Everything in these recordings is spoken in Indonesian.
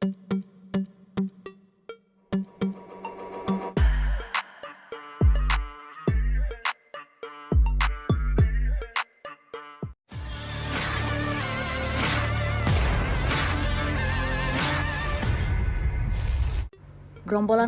Gerombolan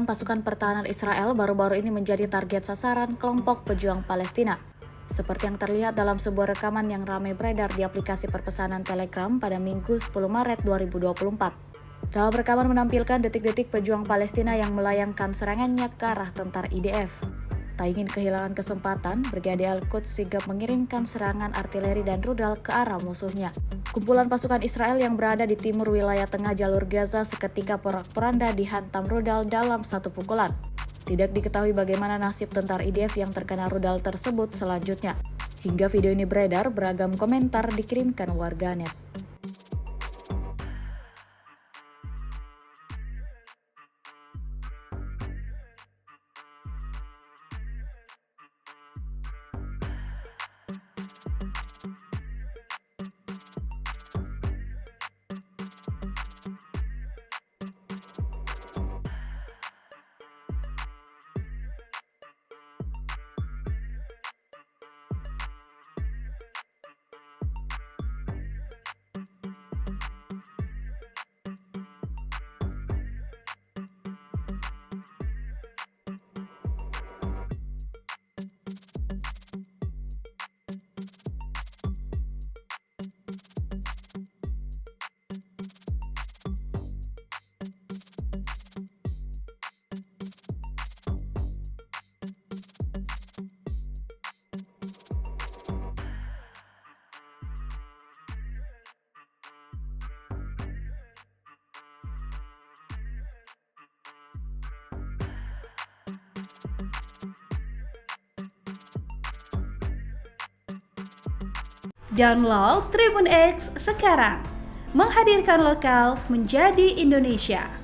pasukan pertahanan Israel baru-baru ini menjadi target sasaran kelompok pejuang Palestina. Seperti yang terlihat dalam sebuah rekaman yang ramai beredar di aplikasi perpesanan Telegram pada Minggu 10 Maret 2024. Dalam rekaman menampilkan detik-detik pejuang Palestina yang melayangkan serangannya ke arah tentara IDF. Tak ingin kehilangan kesempatan, Brigade Al-Quds sigap mengirimkan serangan artileri dan rudal ke arah musuhnya. Kumpulan pasukan Israel yang berada di timur wilayah tengah jalur Gaza seketika porak-poranda dihantam rudal dalam satu pukulan. Tidak diketahui bagaimana nasib tentara IDF yang terkena rudal tersebut selanjutnya. Hingga video ini beredar, beragam komentar dikirimkan warganet. Download Tribun X sekarang, menghadirkan lokal menjadi Indonesia.